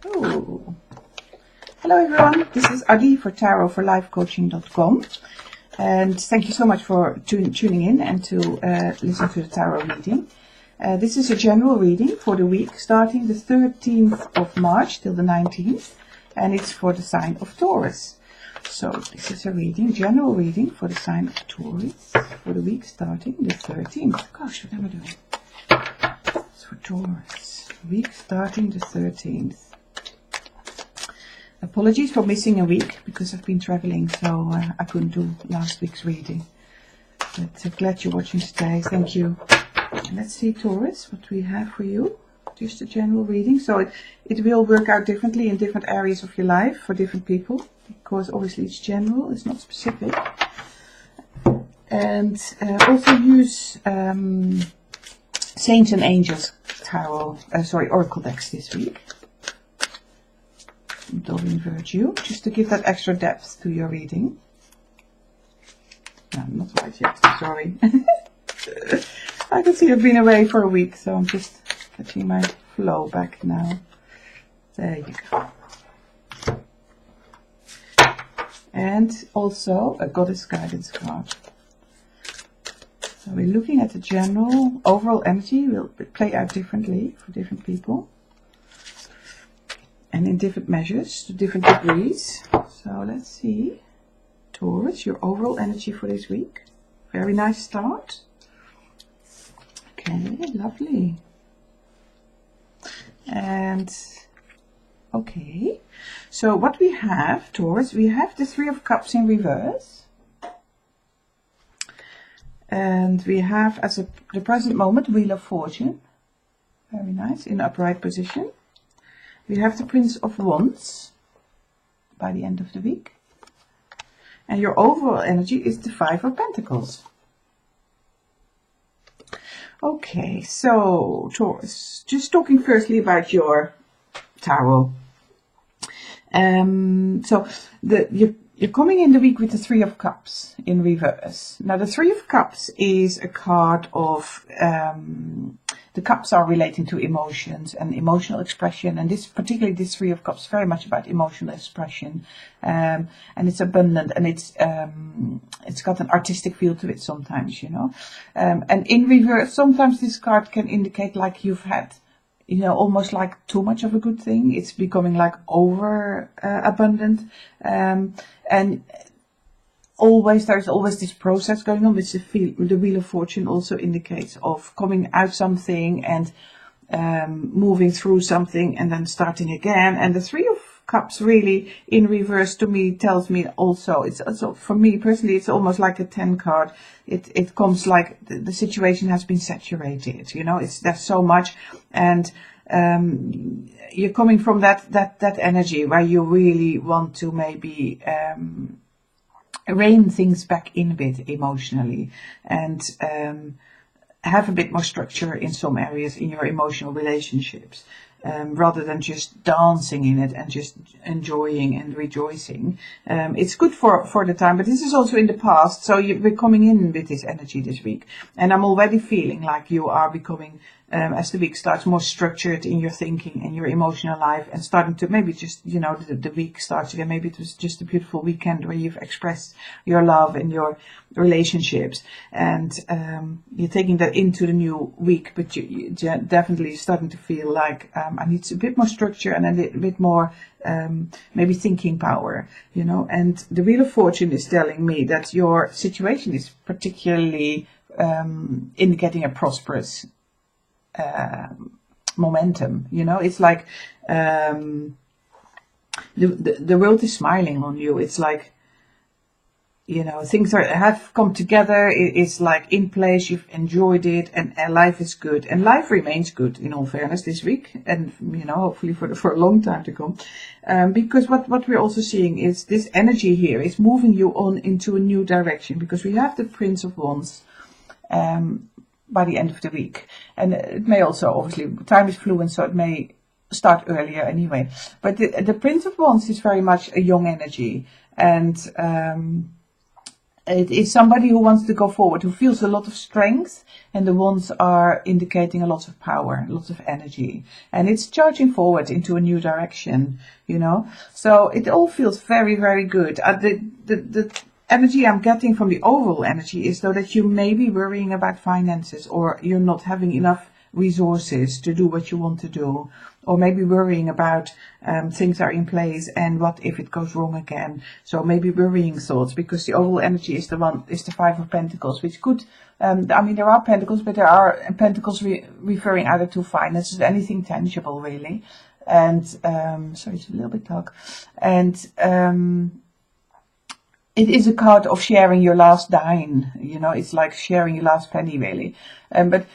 Ooh. Hello everyone, this is Adi for tarotforlifecoaching.com, and thank you so much for tuning in and to listen to the tarot reading. This is a general reading for the week starting the 13th of March till the 19th, and it's for the sign of Taurus. So this is a general reading for the sign of Taurus for the week starting the 13th. Gosh, what am I doing? It's for Taurus, week starting the 13th. Apologies for missing a week because I've been traveling, so I couldn't do last week's reading. But glad you're watching today. Thank you. And let's see, Taurus, what we have for you. Just a general reading. So it will work out differently in different areas of your life for different people, because obviously it's general, it's not specific. And also use Saints and Angels tarot, oracle decks this week. Doreen Virtue, just to give that extra depth to your reading. No, not right yet, sorry. I can see I've been away for a week, so I'm just getting my flow back now. There you go. And also a Goddess Guidance card. So we're looking at the general overall energy. Will play out differently for different people. And in different measures, to different degrees. So let's see. Taurus, your overall energy for this week. Very nice start. Okay, lovely. And, okay. So what we have, Taurus, we have the Three of Cups in reverse. And we have, as the present moment, Wheel of Fortune. Very nice, in upright position. We have the Prince of Wands by the end of the week. And your overall energy is the Five of Pentacles. Okay, so Taurus, just talking firstly about your tarot. So you're coming in the week with the Three of Cups in reverse. Now the Three of Cups is a card of the cups are relating to emotions and emotional expression, and particularly this Three of Cups, very much about emotional expression, and it's abundant, and it's got an artistic feel to it sometimes, you know. And in reverse, sometimes this card can indicate like you've had, you know, almost like too much of a good thing. It's becoming like over abundant, and there's always this process going on, which the Wheel of Fortune also indicates of coming out something and moving through something and then starting again. And the Three of Cups really in reverse to me tells me also, it's also for me personally, it's almost like a 10 card. It comes like the situation has been saturated, you know, there's so much, and you're coming from that energy where you really want to maybe rein things back in a bit emotionally, and have a bit more structure in some areas in your emotional relationships, rather than just dancing in it and just enjoying and rejoicing. It's good for the time, but this is also in the past, so we're coming in with this energy this week, and I'm already feeling like you are becoming, as the week starts, more structured in your thinking and your emotional life, and starting to maybe just, you know, the week starts again. Maybe it was just a beautiful weekend where you've expressed your love and your relationships, and you're taking that into the new week, but you're definitely starting to feel like I need a bit more structure and a bit more maybe thinking power, you know. And the Wheel of Fortune is telling me that your situation is particularly indicating a prosperous momentum, you know. It's like the world is smiling on you. It's like, you know, things have come together. It's like in place. You've enjoyed it, and life is good, and life remains good, in all fairness, this week, and, you know, hopefully for a long time to come, because what we're also seeing is this energy here is moving you on into a new direction, because we have the Prince of Wands by the end of the week, and it may also, obviously, time is fluent, so it may start earlier anyway, but the Prince of Wands is very much a young energy, and It is somebody who wants to go forward, who feels a lot of strength, and the wands are indicating a lot of power, lots of energy, and it's charging forward into a new direction, you know. So it all feels very, very good. The energy I'm getting from the overall energy is though that you may be worrying about finances, or you're not having enough resources to do what you want to do, or maybe worrying about things are in place and what if it goes wrong again. So maybe worrying thoughts, because the overall energy is the Five of Pentacles, which could I mean, there are pentacles, but there are pentacles referring either to finances, anything tangible really. And sorry, it's a little bit dark. And it is a card of sharing your last dime, you know, it's like sharing your last penny, really. But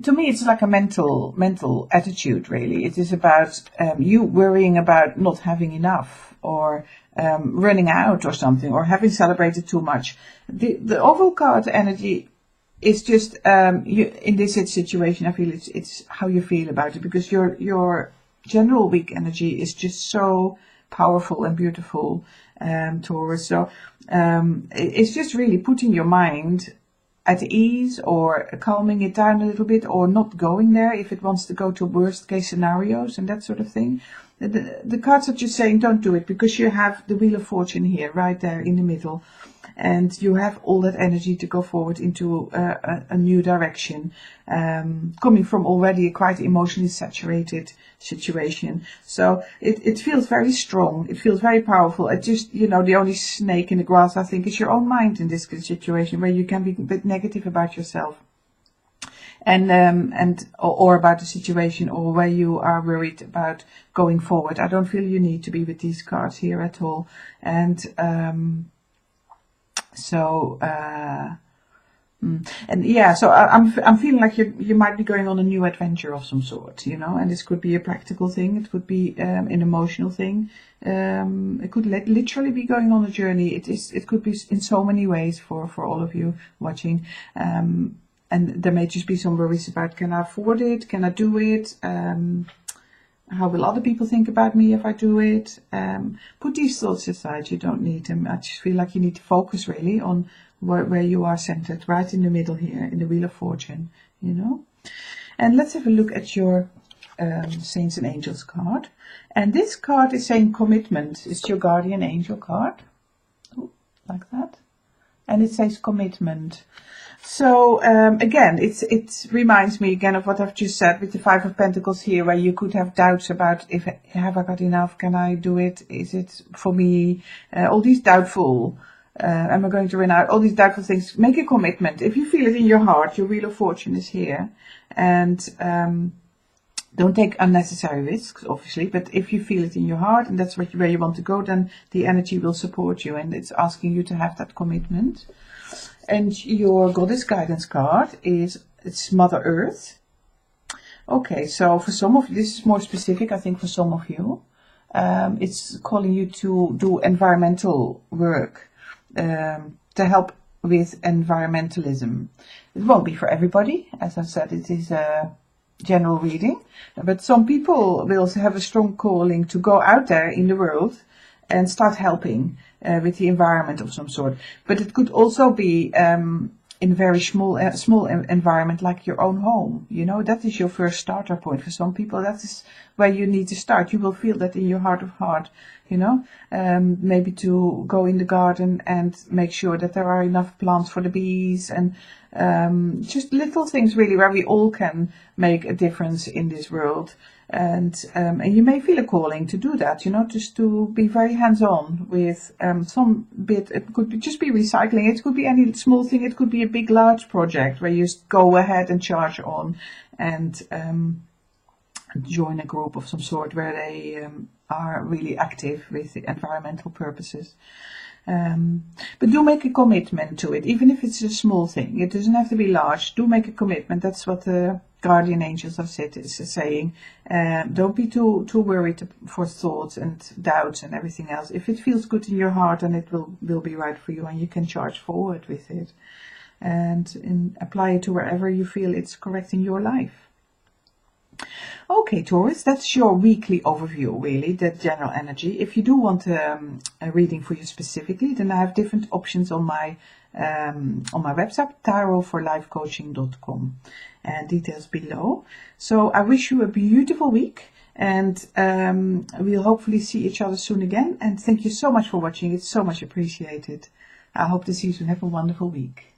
to me, it's like a mental attitude, really. It is about you worrying about not having enough, or running out or something, or having celebrated too much. The overall card energy is just, in this situation, I feel it's how you feel about it, because your general week energy is just so powerful and beautiful, Taurus. So it's just really putting your mind at ease, or calming it down a little bit, or not going there if it wants to go to worst case scenarios and that sort of thing. The cards are just saying don't do it, because you have the Wheel of Fortune here right there in the middle, and you have all that energy to go forward into a new direction, coming from already a quite emotionally saturated situation. So it feels very strong, it feels very powerful. It just, you know, the only snake in the grass, I think, is your own mind in this situation, where you can be a bit negative about yourself, or about the situation, or where you are worried about going forward. I don't feel you need to be with these cards here at all. And so yeah, so I'm feeling like you might be going on a new adventure of some sort, you know. And this could be a practical thing, it could be an emotional thing, it could literally be going on a journey. It could be in so many ways for all of you watching. And there may just be some worries about, can I afford it? Can I do it? How will other people think about me if I do it? Put these thoughts aside, you don't need them. I just feel like you need to focus really on where you are centered, right in the middle here, in the Wheel of Fortune, you know. And let's have a look at your Saints and Angels card. And this card is saying commitment. It's your guardian angel card. Ooh, like that. And it says commitment. So again, it reminds me again of what I've just said with the Five of Pentacles here, where you could have doubts about, have I got enough? Can I do it? Is it for me? All these doubtful, am I going to run out? All these doubtful things. Make a commitment. If you feel it in your heart, your Wheel of Fortune is here. And don't take unnecessary risks, obviously. But if you feel it in your heart, and that's where you want to go, then the energy will support you. And it's asking you to have that commitment. And your Goddess Guidance card it's Mother Earth. Okay, so for some of you, this is more specific, I think, for some of you. It's calling you to do environmental work, to help with environmentalism. It won't be for everybody. As I said, it is a general reading. But some people will have a strong calling to go out there in the world and start helping with the environment of some sort. But it could also be in a very small environment, like your own home. You know, that is your first starter point. For some people, that is where you need to start. You will feel that in your heart of heart, you know. Maybe to go in the garden and make sure that there are enough plants for the bees, and just little things really, where we all can make a difference in this world. And you may feel a calling to do that, you know, just to be very hands-on with some bit. It could just be recycling, it could be any small thing, it could be a big large project where you just go ahead and charge on and join a group of some sort where they are really active with environmental purposes. But do make a commitment to it, even if it's a small thing. It doesn't have to be large. Do make a commitment. That's what the guardian angels have said, is saying. Don't be too worried for thoughts and doubts and everything else. If it feels good in your heart, then it will be right for you, and you can charge forward with it and apply it to wherever you feel it's correct in your life. Okay, Taurus, that's your weekly overview, really, the general energy. If you do want a reading for you specifically, then I have different options on my on my website, taroforlifecoaching.com, and details below. So I wish you a beautiful week, and we'll hopefully see each other soon again. And thank you so much for watching. It's so much appreciated. I hope to see you soon. Have a wonderful week.